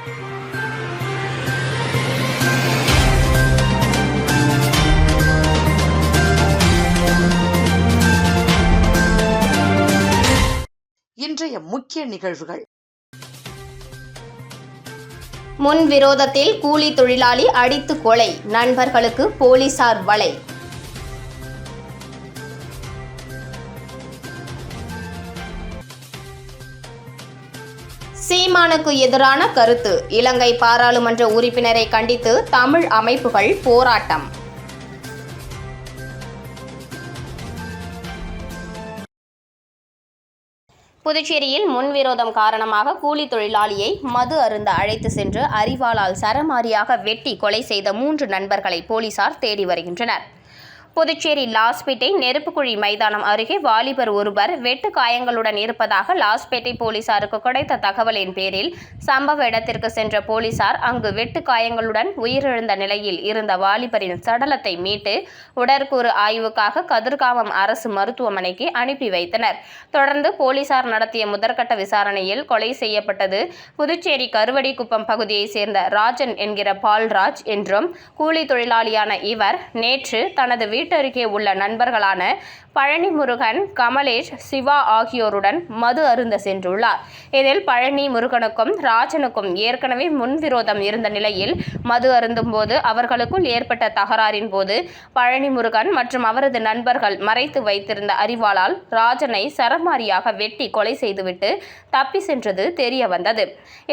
இன்றைய முக்கிய நிகழ்வுகள். முன் விரோதத்தில் கூலி தொழிலாளி அடித்து கொலை, நண்பர்களுக்கு போலீசார் வலை. சீமானுக்கு எதிரான கருத்து, இலங்கை பாராளுமன்ற உறுப்பினரை கண்டித்து தமிழ் அமைப்புகள் போராட்டம். புதுச்சேரியில் முன்விரோதம் காரணமாக கூலி தொழிலாளியை மது அருந்த அழைத்து சென்று அரிவாளால் சரமாரியாக வெட்டி கொலை செய்த 3 நண்பர்களை போலீசார் தேடி வருகின்றனர். புதுச்சேரி லாஸ்பேட்டை நெருப்புக்குழி மைதானம் அருகே வாலிபர் ஒருவர் வெட்டு காயங்களுடன் இருப்பதாக லாஸ்பேட்டை போலீசாருக்கு கிடைத்த தகவலின் பேரில் சம்பவ இடத்திற்கு சென்ற போலீசார் அங்கு வெட்டு காயங்களுடன் உயிரிழந்த நிலையில் இருந்த வாலிபரின் சடலத்தை மீட்டு உடற்கூறு ஆய்வுக்காக கதிர்காமம் அரசு மருத்துவமனைக்கு அனுப்பி வைத்தனர். தொடர்ந்து போலீசார் நடத்திய முதற்கட்ட விசாரணையில் கொலை செய்யப்பட்டது புதுச்சேரி கருவடிக்குப்பம் பகுதியைச் சேர்ந்த ராஜன் என்கிற பால்ராஜ் என்றும், கூலி தொழிலாளியான இவர் நேற்று தனது வீட்டருகே உள்ள நண்பர்களான பழனி முருகன், கமலேஷ், சிவா ஆகியோருடன் மது அருந்த சென்றுள்ளார். இதில் பழனி முருகனுக்கும் ராஜனுக்கும் ஏற்கனவே முன்விரோதம் இருந்த நிலையில் மது அருந்தும் போது அவர்களுக்குள் ஏற்பட்ட தகராறின் போது பழனி முருகன் மற்றும் அவரது நண்பர்கள் மறைத்து வைத்திருந்த அரிவாளால் ராஜனை சரமாரியாக வெட்டி கொலை செய்துவிட்டு தப்பி சென்றது தெரிய வந்தது.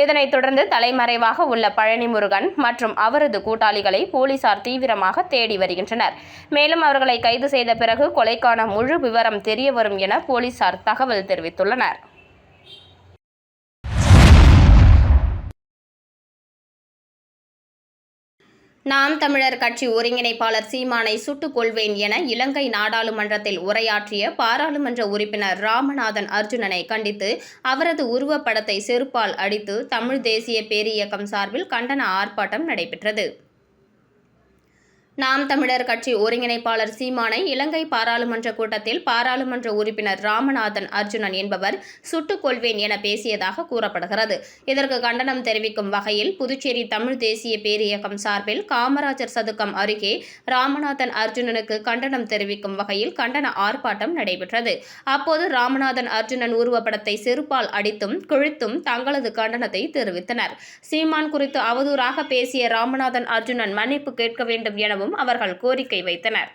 இதனைத் தொடர்ந்து தலைமறைவாக உள்ள பழனி முருகன் மற்றும் அவரது கூட்டாளிகளை போலீசார் தீவிரமாக தேடி வருகின்றனர். மேலும் அவர்களை கைது செய்த பிறகு கொலைக்கான முழு விவரம் தெரிய வரும் என போலீசார் தகவல் தெரிவித்துள்ளனர். நாம் தமிழர் கட்சி ஒருங்கிணைப்பாளர் சீமானை சுட்டுக் கொள்வேன் என இலங்கை நாடாளுமன்றத்தில் உரையாற்றிய பாராளுமன்ற உறுப்பினர் ராமநாதன் அர்ஜுனனை கண்டித்து அவரது உருவப்படத்தை செருப்பால் அடித்து தமிழ் தேசிய பேரியக்கம் சார்பில் கண்டன ஆர்ப்பாட்டம் நடைபெற்றது. நாம் தமிழர் கட்சி ஒருங்கிணைப்பாளர் சீமானை இலங்கை பாராளுமன்ற கூட்டத்தில் பாராளுமன்ற உறுப்பினர் ராமநாதன் அர்ஜுனன் என்பவர் சுட்டுக் கொள்வேன் என பேசியதாக கூறப்படுகிறது. இதற்கு கண்டனம் தெரிவிக்கும் வகையில் புதுச்சேரி தமிழ் தேசிய பேரியக்கம் சார்பில் காமராஜர் சதுக்கம் அருகே ராமநாதன் அர்ஜுனனுக்கு கண்டனம் தெரிவிக்கும் வகையில் கண்டன ஆர்ப்பாட்டம் நடைபெற்றது. அப்போது ராமநாதன் அர்ஜுனன் உருவப்படத்தை செருப்பால் அடித்தும் கிழித்தும் தங்களது கண்டனத்தை தெரிவித்தனர். சீமான் குறித்து அவதூறாக பேசிய ராமநாதன் அர்ஜுனன் மன்னிப்பு கேட்க வேண்டும் எனவும் அவர்கள் கோரிக்கை வைத்தனர்.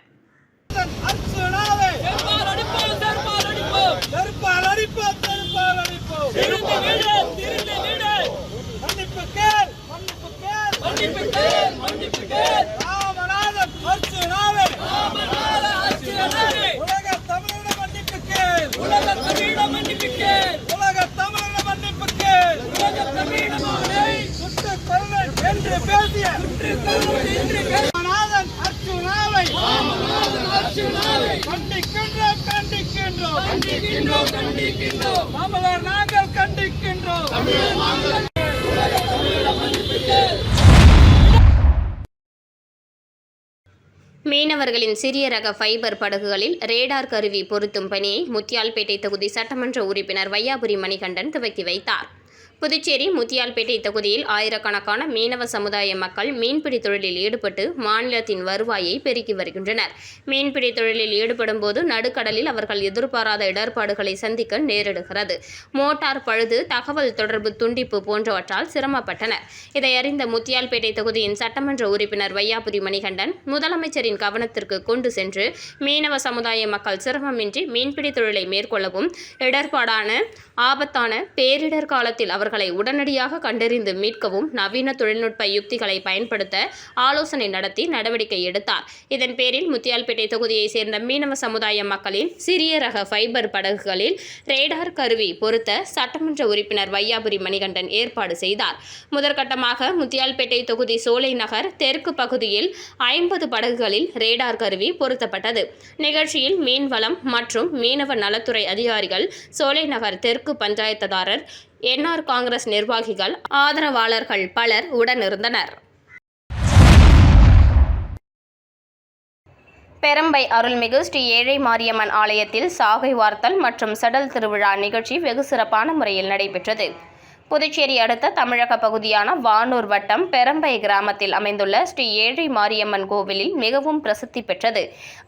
மீனவர்களின் சிறிய ரக ஃபைபர் படகுகளில் ரேடார் கருவி பொருத்தும் பணியை முத்தியால்பேட்டை தொகுதி சட்டமன்ற உறுப்பினர் வையாபுரி மணிகண்டன் துவக்கி வைத்தார். புதுச்சேரி முத்தியால்பேட்டை தொகுதியில் ஆயிரக்கணக்கான மீனவ சமுதாய மக்கள் மீன்பிடி தொழிலில் ஈடுபட்டு மாநிலத்தின் வருவாயை பெருக்கி வருகின்றனர். மீன்பிடி தொழிலில் ஈடுபடும் போது நடுக்கடலில் அவர்கள் எதிர்பாராத இடர்பாடுகளை சந்திக்க நேரிடுகிறது. மோட்டார் பழுது, தகவல் தொடர்பு துண்டிப்பு போன்றவற்றால் சிரமப்பட்டனர். இதை அறிந்த முத்தியால்பேட்டை தொகுதியின் சட்டமன்ற உறுப்பினர் வையாபுரி மணிகண்டன் முதலமைச்சரின் கவனத்திற்கு கொண்டு சென்று மீனவ சமுதாய மக்கள் சிரமமின்றி மீன்பிடி தொழிலை மேற்கொள்ளவும், இடர்பாடான ஆபத்தான பேரிடர் காலத்தில் அவர்களை உடனடியாக கண்டறிந்து மீட்கவும் நவீன தொழில்நுட்ப யுக்திகளை பயன்படுத்த ஆலோசனை நடத்தி நடவடிக்கை எடுத்தார். இதன் பேரில் முத்தியால்பேட்டை தொகுதியை சேர்ந்த மீனவ சமுதாய மக்களின் சிறிய ரக ஃபைபர் படகுகளில் ரேடார் கருவி பொருத்த சட்டமன்ற உறுப்பினர் வையாபுரி மணிகண்டன் ஏற்பாடு செய்தார். முதற்கட்டமாக முத்தியால்பேட்டை தொகுதி சோலை நகர் தெற்கு பகுதியில் 50 படகுகளில் ரேடார் கருவி பொருத்தப்பட்டது. நிகழ்ச்சியில் மீன்வளம் மற்றும் மீனவ நலத்துறை அதிகாரிகள், சோலை நகர் தெற்கு பஞ்சாயத்துதாரர், NR காங்கிரஸ் நிர்வாகிகள், ஆதரவாளர்கள் பலர் உடனிருந்தனர். பெரம்பை அருள்மிகு ஸ்ரீ ஏழை மாரியம்மன் ஆலயத்தில் சாகை வார்த்தல் மற்றும் செடல் திருவிழா நிகழ்ச்சி வெகு சிறப்பான முறையில் நடைபெற்றது. புதுச்சேரி அடுத்த தமிழக பகுதியான வானூர் வட்டம் பெரம்பை கிராமத்தில் அமைந்துள்ள ஸ்ரீ ஏழை மாரியம்மன் கோவிலில் மிகவும் பிரசித்தி பெற்றது.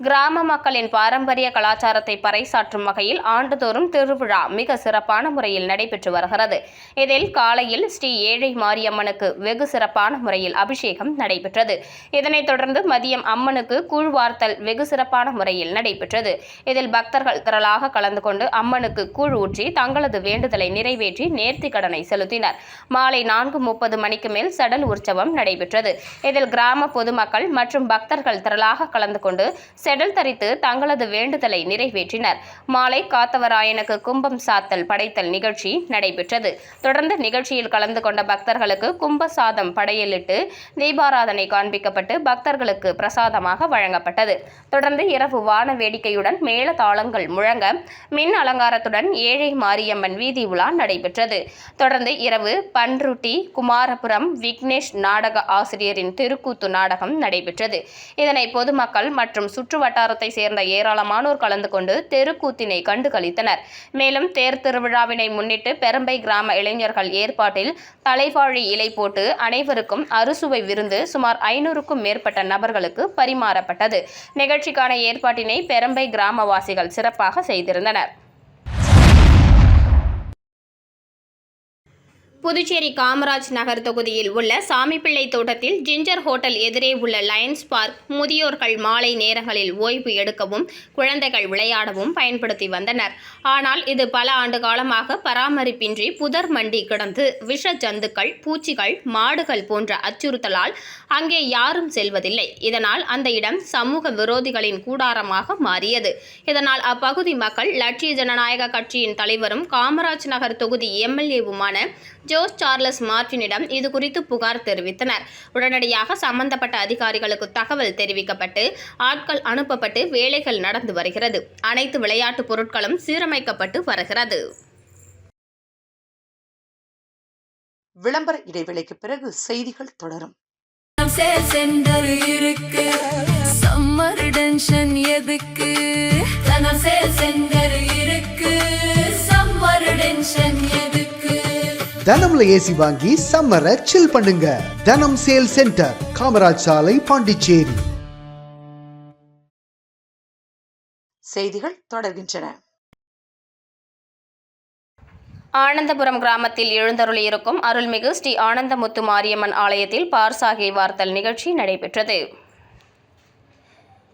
கிராம மக்களின் பாரம்பரிய கலாச்சாரத்தை பறைசாற்றும் வகையில் ஆண்டுதோறும் திருவிழா மிக சிறப்பான முறையில் நடைபெற்று வருகிறது. இதில் காலையில் ஸ்ரீ ஏழை மாரியம்மனுக்கு வெகு சிறப்பான முறையில் அபிஷேகம் நடைபெற்றது. இதனைத் தொடர்ந்து மதியம் அம்மனுக்கு கூழ்வார்த்தல் வெகு சிறப்பான முறையில் நடைபெற்றது. இதில் பக்தர்கள் திரளாக கலந்து கொண்டு அம்மனுக்கு கூழ் ஊற்றி தங்களது வேண்டுதலை நிறைவேற்றி நேர்த்தி கடனை செலுத்தினர். மாலை 4:30 மணிக்கு மேல் சடல் உற்சவம் நடைபெற்றது. இதில் கிராம பொதுமக்கள் மற்றும் பக்தர்கள் திரளாக கலந்து கொண்டு செடல் தரித்து தங்களது வேண்டுதலை நிறைவேற்றினர். மாலை காத்தவராயனுக்கு கும்பம் சாத்தல் படைத்தல் நிகழ்ச்சி நடைபெற்றது. தொடர்ந்து நிகழ்ச்சியில் கலந்து கொண்ட பக்தர்களுக்கு கும்ப சாதம் படையலிட்டு தீபாராதனை காண்பிக்கப்பட்டு பக்தர்களுக்கு பிரசாதமாக வழங்கப்பட்டது. தொடர்ந்து இரவு வான வேடிக்கையுடன் மேள தாளங்கள் முழங்க மின் அலங்காரத்துடன் ஏழை மாரியம்மன் வீதி உலா நடைபெற்றது. தொடர்ந்து இரவு பன்ருட்டி குமாரபுரம் விக்னேஷ் நாடக ஆசிரியரின் தெருக்கூத்து நாடகம் நடைபெற்றது. இதனை பொதுமக்கள் மற்றும் சுற்று வட்டாரத்தை சேர்ந்த ஏராளமானோர் கலந்து கொண்டு தெருக்கூத்தினை கண்டு களித்தனர். மேலும் தேர் திருவிழாவினை முன்னிட்டு பெரம்பை கிராம இளைஞர்கள் ஏற்பாட்டில் தலைவாழி இலை போட்டு அனைவருக்கும் அறுசுவை விருந்து சுமார் 500க்கும் மேற்பட்ட நபர்களுக்கு பரிமாறப்பட்டது. நிகழ்ச்சிக்கான ஏற்பாட்டினை பெரம்பை கிராமவாசிகள் சிறப்பாக செய்திருந்தனர். புதுச்சேரி காமராஜ் நகர் தொகுதியில் உள்ள சாமிப்பிள்ளை தோட்டத்தில் ஜிஞ்சர் ஹோட்டல் எதிரே உள்ள லயன்ஸ் பார்க் முதியோர்கள் மாலை நேரங்களில் ஓய்வு எடுக்கவும் குழந்தைகள் விளையாடவும் பயன்படுத்தி வந்தனர். ஆனால் இது பல ஆண்டு காலமாக பராமரிப்பின்றி புதர் மண்டி கிடந்து விஷ ஜந்துக்கள், பூச்சிகள், மாடுகள் போன்ற அச்சுறுத்தலால் அங்கே யாரும் செல்வதில்லை. இதனால் அந்த இடம் சமூக விரோதிகளின் கூடாரமாக மாறியது. இதனால் அப்பகுதி மக்கள் லட்சிய ஜனநாயக கட்சியின் தலைவரும் காமராஜ் நகர் தொகுதி எம்எல்ஏவுமான ஜோஸ் சார்லஸ் மார்டினிடம் இதுகுறித்து புகார் தெரிவித்தனர். உடனடியாக சம்பந்தப்பட்ட அதிகாரிகளுக்கு தகவல் தெரிவிக்கப்பட்டு ஆட்கள் அனுப்பப்பட்டு வேலைகள் நடந்து வருகிறது. அனைத்து விளையாட்டு பொருட்களும் சீரமைக்கப்பட்டு வருகிறது. விளம்பர இடைவேளைக்கு பிறகு செய்திகள் தொடரும். தனம்ல ஏசி வாங்கி சம்மரை சில் பண்ணுங்க. தனம் சேல் சென்டர், காமராஜ் சாலை, பாண்டிச்சேரி. செய்திகள் தொடர்கின்றன. ஆனந்தபுரம் கிராமத்தில் எழுந்தருளியிருக்கும் அருள்மிகு ஸ்ரீ ஆனந்தமுத்து மாரியம்மன் ஆலயத்தில் பார்சாகை வார்த்தல் நிகழ்ச்சி நடைபெற்றது.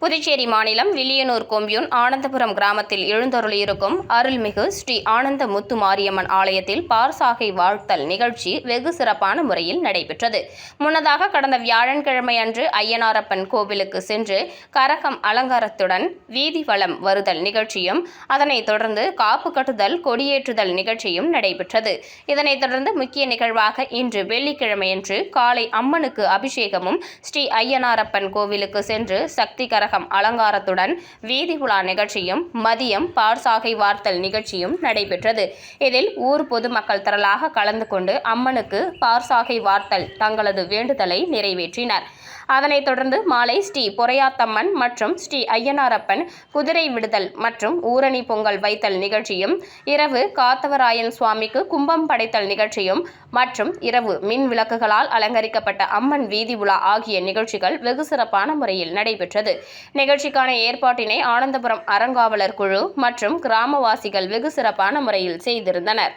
புதுச்சேரி மாநிலம் வில்லியனூர் கொம்யூன் ஆனந்தபுரம் கிராமத்தில் எழுந்தருளியிருக்கும் அருள்மிகு ஸ்ரீ ஆனந்த முத்து மாரியம்மன் ஆலயத்தில் பார்சாகை வாழ்த்தல் நிகழ்ச்சி வெகு சிறப்பான முறையில் நடைபெற்றது. முன்னதாக கடந்த வியாழக்கிழமை அன்று ஐயனாரப்பன் கோவிலுக்கு சென்று கரகம் அலங்காரத்துடன் வீதி வலம் வருதல் நிகழ்ச்சியும், அதனைத் தொடர்ந்து காப்பு கட்டுதல், கொடியேற்றுதல் நிகழ்ச்சியும் நடைபெற்றது. இதனைத் தொடர்ந்து முக்கிய நிகழ்வாக இன்று வெள்ளிக்கிழமையன்று காலை அம்மனுக்கு அபிஷேகமும், ஸ்ரீ ஐயனாரப்பன் கோவிலுக்கு சென்று சக்தி கரகம் அலங்காரத்துடன் வீதி உலா நிகழ்ச்சியும், மதியம் பார்சாகை வார்த்தல் நிகழ்ச்சியும் நடைபெற்றது. இதில் ஊர் பொதுமக்கள் திரளாக கலந்து கொண்டு அம்மனுக்கு பார்சாகை வார்த்தல் தங்களது வேண்டுதலை நிறைவேற்றினர். அதனைத் தொடர்ந்து மாலை ஸ்ரீ பொறையாத்தம்மன் மற்றும் ஸ்ரீ ஐயனாரப்பன் குதிரை விடுதல் மற்றும் ஊரணி பொங்கல் வைத்தல் நிகழ்ச்சியும், இரவு காத்தவராயன் சுவாமிக்கு கும்பம் படைத்தல் நிகழ்ச்சியும் மற்றும் இரவு மின் விளக்குகளால் அலங்கரிக்கப்பட்ட அம்மன் வீதி உலா ஆகிய நிகழ்ச்சிகள் வெகு சிறப்பான முறையில் நடைபெற்றது. நிகழ்ச்சிக்கான ஏற்பாட்டினை ஆனந்தபுரம் அறங்காவலர் குழு மற்றும் கிராமவாசிகள் வெகு சிறப்பான முறையில் செய்திருந்தனர்.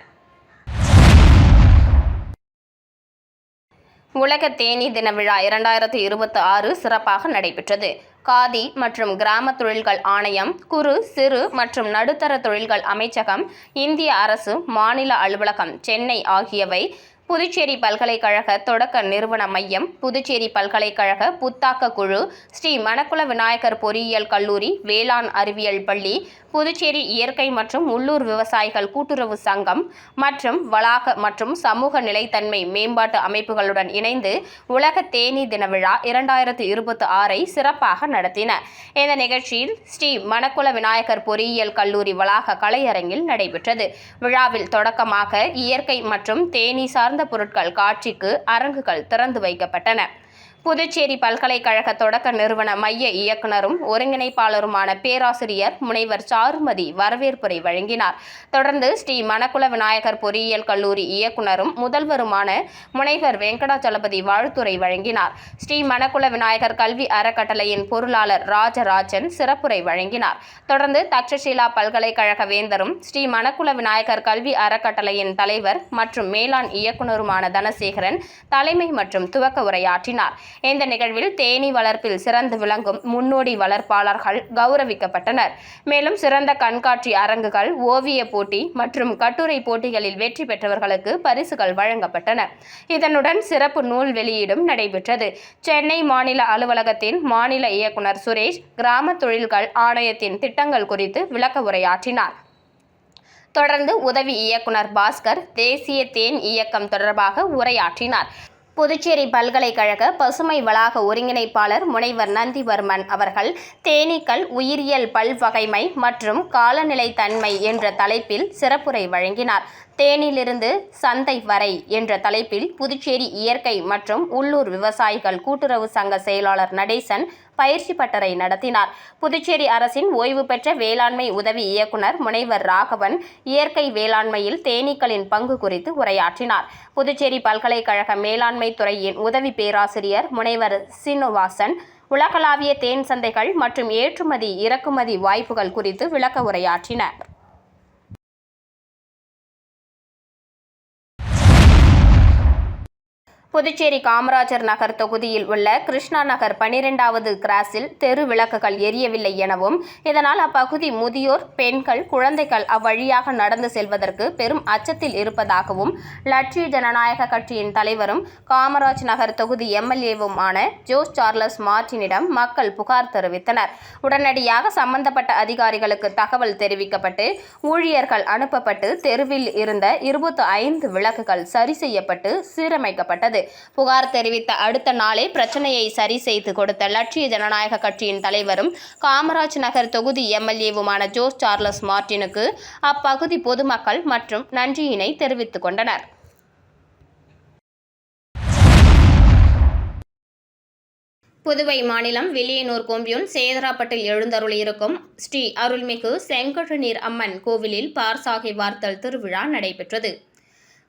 உலக தேனீ தின விழா 2026 சிறப்பாக நடைபெற்றது. காதி மற்றும் கிராம தொழில்கள் ஆணையம், குறு, சிறு மற்றும் நடுத்தர தொழில்கள் அமைச்சகம், இந்திய அரசு மாநில அலுவலகம் சென்னை ஆகியவை, புதுச்சேரி பல்கலைக்கழக தொடக்க நிறுவன மையம், புதுச்சேரி பல்கலைக்கழக புத்தாக்க குழு, ஸ்ரீ மணக்குள விநாயகர் பொறியியல் கல்லூரி, வேளாண் அறிவியல் பள்ளி, புதுச்சேரி இயற்கை மற்றும் உள்ளூர் விவசாயிகள் கூட்டுறவு சங்கம் மற்றும் வளாக மற்றும் சமூக நிலைத்தன்மை மேம்பாட்டு அமைப்புகளுடன் இணைந்து உலக தேனீ தின விழா 2026 சிறப்பாக நடத்தின. இந்த நிகழ்ச்சியில் ஸ்ரீ மணக்குள விநாயகர் பொறியியல் கல்லூரி வளாக கலையரங்கில் நடைபெற்றது. விழாவில் தொடக்கமாக இயற்கை மற்றும் தேனீ சார்ந்த பொருட்கள் காட்சிக்கு அரங்குகள் திறந்து வைக்கப்பட்டன. புதுச்சேரி பல்கலைக்கழக தொடக்க நிறுவன மைய இயக்குனரும் ஒருங்கிணைப்பாளருமான பேராசிரியர் முனைவர் சாருமதி வரவேற்புரை வழங்கினார். தொடர்ந்து ஸ்ரீ மணக்குள விநாயகர் பொறியியல் கல்லூரி இயக்குனரும் முதல்வருமான முனைவர் வெங்கடாச்சலபதி வாழ்த்துரை வழங்கினார். ஸ்ரீ மணக்குள விநாயகர் கல்வி அறக்கட்டளையின் பொருளாளர் ராஜராஜன் சிறப்புரை வழங்கினார். தொடர்ந்து தட்சசீலா பல்கலைக்கழக வேந்தரும் ஸ்ரீ மணக்குள விநாயகர் கல்வி அறக்கட்டளையின் தலைவர் மற்றும் மேலாண் இயக்குனருமான தனசேகரன் தலைமை மற்றும் துவக்க உரையாற்றினார். இந்த நிகழ்வில் தேனீ வளர்ப்பில் சிறந்து விளங்கும் முன்னோடி வளர்ப்பாளர்கள் கௌரவிக்கப்பட்டனர். மேலும் சிறந்த கண்காட்சி அரங்குகள், ஓவிய போட்டி மற்றும் கட்டுரை போட்டிகளில் வெற்றி பெற்றவர்களுக்கு பரிசுகள் வழங்கப்பட்டன. இதனுடன் சிறப்பு நூல் வெளியீடும் நடைபெற்றது. சென்னை மாநில அலுவலகத்தின் மாநில இயக்குனர் சுரேஷ் கிராம தொழில்கள் ஆணையத்தின் திட்டங்கள் குறித்து விளக்க உரையாற்றினார். தொடர்ந்து உதவி இயக்குனர் பாஸ்கர் தேசிய தேன் இயக்கம் தொடர்பாக உரையாற்றினார். புதுச்சேரி பல்கலைக்கழக பசுமை வளாக ஒருங்கிணைப்பாளர் முனைவர் நந்திவர்மன் அவர்கள் தேனீக்கள் உயிரியல் பல்வகைமை மற்றும் காலநிலைத்தன்மை என்ற தலைப்பில் சிறப்புரை வழங்கினார். தேனிலிருந்து சந்தை வரை என்ற தலைப்பில் புதுச்சேரி இயற்கை மற்றும் உள்ளூர் விவசாயிகள் கூட்டுறவு சங்க செயலாளர் நடேசன் பயிற்சி பட்டறை நடத்தினார். புதுச்சேரி அரசின் ஓய்வு பெற்ற வேளாண்மை உதவி இயக்குனர் முனைவர் ராகவன் இயற்கை வேளாண்மையில் தேனீக்களின் பங்கு குறித்து உரையாற்றினார். புதுச்சேரி பல்கலைக்கழக மேலாண்மை துறையின் உதவி பேராசிரியர் முனைவர் சீனிவாசன் உலகளாவிய தேன் சந்தைகள் மற்றும் ஏற்றுமதி இறக்குமதி வாய்ப்புகள் குறித்து விளக்க உரையாற்றினர். புதுச்சேரி காமராஜர் நகர் தொகுதியில் உள்ள கிருஷ்ணா நகர் 12வது கிராஸில் தெரு விளக்குகள் எரியவில்லை எனவும், இதனால் அப்பகுதி முதியோர், பெண்கள், குழந்தைகள் அவ்வழியாக நடந்து செல்வதற்கு பெரும் அச்சத்தில் இருப்பதாகவும் லட்சிய ஜனநாயக கட்சியின் தலைவரும் காமராஜ் நகர் தொகுதி எம்எல்ஏவுமான ஜோஸ் சார்லஸ் மார்டினிடம் மக்கள் புகார் தெரிவித்தனர். உடனடியாக சம்பந்தப்பட்ட அதிகாரிகளுக்கு தகவல் தெரிவிக்கப்பட்டு ஊழியர்கள் அனுப்பப்பட்டு தெருவில் இருந்த 25 விளக்குகள் சரி செய்யப்பட்டு சீரமைக்கப்பட்டது. புகார் தெரிவித்த அடுத்த நாளே பிரச்சனையை சரி செய்து கொடுத்த லட்சிய ஜனநாயக கட்சியின் தலைவரும் காமராஜ் நகர் தொகுதி எம்எல்ஏவுமான ஜோஸ் சார்லஸ் மார்டினுக்கு அப்பகுதி பொதுமக்கள் மற்றும் நன்றியினை தெரிவித்துக் கொண்டனர். புதுவை மாநிலம் வில்லியனூர் கொம்பியூன் சேதராப்பட்டில் எழுந்தருளியிருக்கும் ஸ்ரீ அருள்மிகு செங்கழுநீர் அம்மன் கோவிலில் பார்சாகை வார்த்தல் திருவிழா நடைபெற்றது.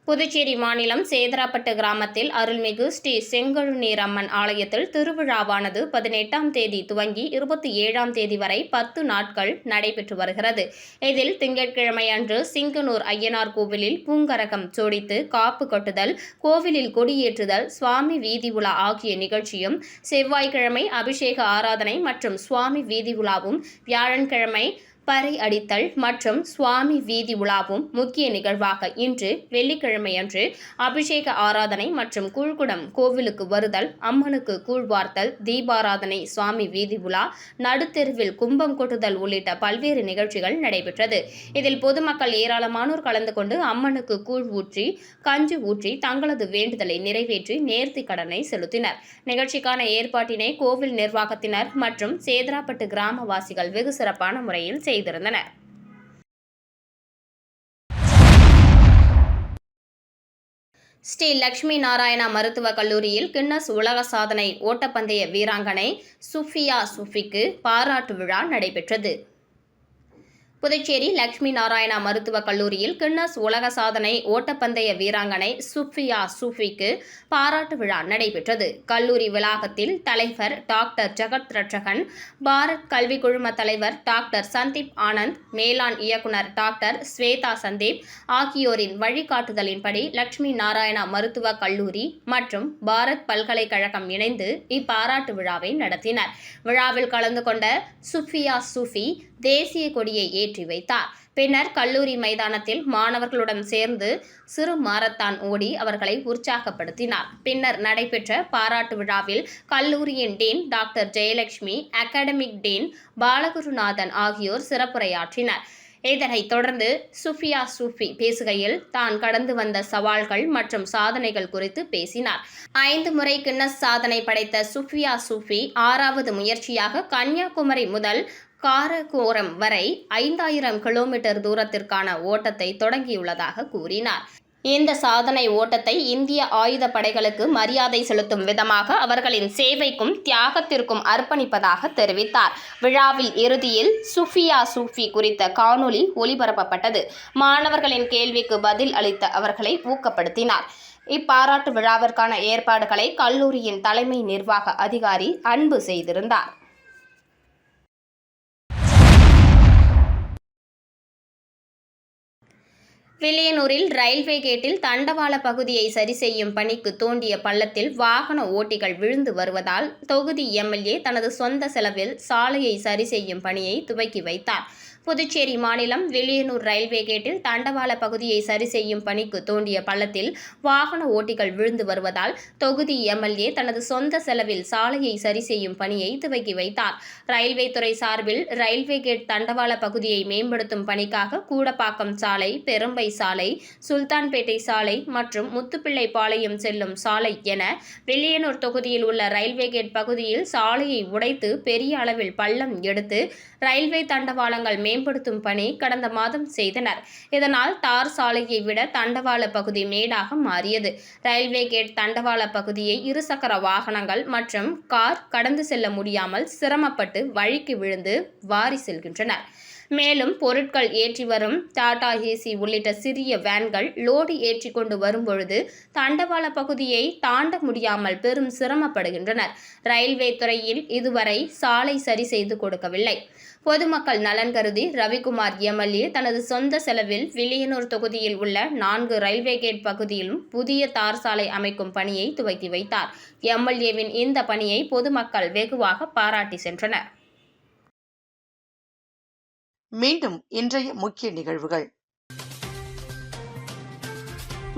புதுச்சேரி மாநிலம் சேதராப்பட்டு கிராமத்தில் அருள்மிகு ஸ்ரீ செங்கழுநீர் அம்மன் ஆலயத்தில் திருவிழாவானது 18ஆம் தேதி துவங்கி 27ஆம் தேதி வரை 10 நாட்கள் நடைபெற்று வருகிறது. இதில் திங்கட்கிழமை அன்று சிங்கனூர் ஐயனார் கோவிலில் பூங்கரகம் ஜோடித்து காப்பு கட்டுதல், கோவிலில் கொடியேற்றுதல், சுவாமி வீதி உலா ஆகிய நிகழ்ச்சியும், செவ்வாய்க்கிழமை அபிஷேக ஆராதனை மற்றும் சுவாமி வீதி உலாவும், வியாழன்கிழமை பறை அடித்தல் மற்றும் சுவாமி வீதி உலாவும் முக்கிய நிகழ்வாக இன்று வெள்ளிக்கிழமையன்று அபிஷேக ஆராதனை மற்றும் கூழ்குடம் கோவிலுக்கு வருதல், அம்மனுக்கு கூழ்வார்த்தல், தீபாராதனை, சுவாமி வீதி உலா, நடுத்தெருவில் கும்பம் கொட்டுதல் உள்ளிட்ட பல்வேறு நிகழ்ச்சிகள் நடைபெற்றது. இதில் பொதுமக்கள் ஏராளமானோர் கலந்து கொண்டு அம்மனுக்கு கூழ் ஊற்றி, கஞ்சி ஊற்றி தங்களது வேண்டுதலை நிறைவேற்றி நேர்த்தி கடனை செலுத்தினர். நிகழ்ச்சிக்கான ஏற்பாட்டினை கோவில் நிர்வாகத்தினர் மற்றும் சேதராப்பட்டு கிராமவாசிகள் வெகு சிறப்பான முறையில் செய்திருந்தனர். ஸ்ரீ லட்சுமி நாராயணா மருத்துவக் கல்லூரியில் கின்னஸ் உலக சாதனை ஓட்டப்பந்தய வீராங்கனை சுஃபியா சுஃபிக்கு பாராட்டு விழா நடைபெற்றது. புதுச்சேரி லட்சுமி நாராயணா மருத்துவக் கல்லூரியில் கின்னஸ் உலக சாதனை ஓட்டப்பந்தய வீராங்கனை சுஃபியா சுஃபிக்கு பாராட்டு விழா நடைபெற்றது. கல்லூரி வளாகத்தில் தலைவர் டாக்டர் ஜெகத் ரட்சகன், பாரத் கல்வி குழும தலைவர் டாக்டர் சந்தீப் ஆனந்த், மேலாண் இயக்குனர் டாக்டர் ஸ்வேதா சந்தீப் ஆகியோரின் வழிகாட்டுதலின்படி லட்சுமி நாராயணா மருத்துவக் கல்லூரி மற்றும் பாரத் பல்கலைக்கழகம் இணைந்து இப்பாராட்டு விழாவை நடத்தினர். விழாவில் கலந்து கொண்ட சுஃபியா சுஃபி தேசிய கொடியை ஏற்றி வைத்தார். பின்னர் கல்லூரி மைதானத்தில் மாணவர்களுடன் சேர்ந்து சிறு மாரத்தான் ஓடி அவர்களை உற்சாகப்படுத்தினார். பின்னர் நடைபெற்ற பாராட்டு விழாவில் கல்லூரியின் dean doctor Jayalakshmi, academic dean Balagurunathan ஆகியோர் சிறப்புரையாற்றினர். இதனைத் தொடர்ந்து சுஃபியா சுஃபி பேசுகையில் தான் கடந்து வந்த சவால்கள் மற்றும் சாதனைகள் குறித்து பேசினார். 5 முறை கின்னஸ் சாதனை படைத்த சுஃபியா சுஃபி 6வது முயற்சியாக கன்னியாகுமரி முதல் காரகோரம் வரை 5000 கிலோமீட்டர் தூரத்திற்கான ஓட்டத்தை தொடங்கியுள்ளதாக கூறினார். இந்த சாதனை ஓட்டத்தை இந்திய ஆயுத படைகளுக்கு மரியாதை செலுத்தும் விதமாக அவர்களின் சேவைக்கும் தியாகத்திற்கும் அர்ப்பணிப்பதாக தெரிவித்தார். விழாவில் இறுதியில் சுஃபியா சூஃபி குறித்த காணொலி ஒளிபரப்பப்பட்டது. மாணவர்களின் கேள்விக்கு பதில் அளித்த அவர்களை ஊக்கப்படுத்தினார். இப்பாராட்டு விழாவிற்கான ஏற்பாடுகளை கல்லூரியின் தலைமை நிர்வாக அதிகாரி அன்பு செய்திருந்தார். வில்லியனூரில் ரயில்வே கேட்டில் தண்டவாள பகுதியை சரி செய்யும் பணிக்கு தோண்டிய பள்ளத்தில் வாகன ஓட்டிகள் விழுந்து வருவதால் தொகுதி எம்எல்ஏ தனது சொந்த செலவில் சாலையை சரி செய்யும் பணியை துவக்கி வைத்தார். புதுச்சேரி மாநிலம் வில்லியனூர் ரயில்வே கேட்டில் தண்டவாள பகுதியை சரி செய்யும் பணிக்கு தோண்டிய பள்ளத்தில் வாகன ஓட்டிகள் விழுந்து வருவதால் தொகுதி எம்எல்ஏ தனது சொந்த செலவில் சாலையை சரி செய்யும் பணியை துவக்கி வைத்தார். ரயில்வே துறை சார்பில் ரயில்வே கேட் தண்டவாள பகுதியை மேம்படுத்தும் பணிக்காக கூடப்பாக்கம் சாலை, பெரும்பை சாலை, சுல்தான்பேட்டை சாலை மற்றும் முத்துப்பிள்ளைப்பாளையம் செல்லும் சாலை என வில்லியனூர் தொகுதியில் உள்ள ரயில்வே கேட் பகுதியில் சாலையை உடைத்து பெரிய அளவில் பள்ளம் எடுத்து ரயில்வே தண்டவாளங்கள் மேம்படுத்தும் பணி கடந்த மாதம் செய்தனர். இதனால் தார் சாலையை விட தண்டவாள பகுதி மேடாக மாறியது. ரயில்வே கேட் தண்டவாள பகுதியை இருசக்கர வாகனங்கள் மற்றும் கார் கடந்து செல்ல முடியாமல் சிரமப்பட்டு வழிக்கு விழுந்து வாரி செல்கின்றனர். மேலும் பொருட்கள் ஏற்றி வரும் டாடா ஏசி உள்ளிட்ட சிறிய வேன்கள் லோடு ஏற்றி கொண்டு வரும்பொழுது தண்டவாள பகுதியை தாண்ட முடியாமல் பெரும் சிரமப்படுகின்றனர். ரயில்வே துறையில் இதுவரை சாலை சரி செய்து கொடுக்கவில்லை. பொதுமக்கள் நலன் கருதி ரவிக்குமார் எம்எல்ஏ தனது சொந்த செலவில் வில்லியனூர் தொகுதியில் உள்ள 4 ரயில்வே கேட் பகுதியிலும் புதிய தார் சாலை அமைக்கும் பணியை துவக்கி வைத்தார். எம்எல்ஏவின் இந்த பணியை பொதுமக்கள் வெகுவாக பாராட்டி சென்றனர். மீண்டும் இன்றைய முக்கிய நிகழ்வுகள்.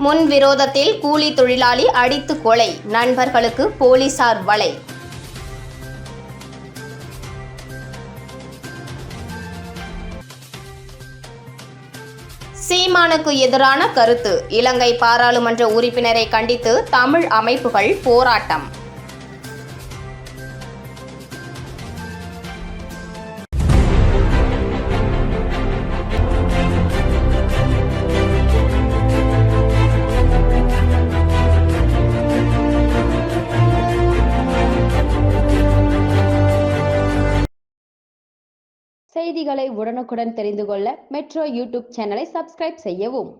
முன் விரோதத்தில் கூலி தொழிலாளி அடித்து கொலை, நண்பர்களுக்கு போலீசார் வலை. சீமானுக்கு எதிரான கருத்து, இலங்கை பாராளுமன்ற உறுப்பினரை கண்டித்து தமிழ் அமைப்புகள் போராட்டம். செய்திகளை உடனுக்குடன் தெரிந்து கொள்ள மெட்ரோ யூடியூப் சேனலை சப்ஸ்கிரைப் செய்யவும்.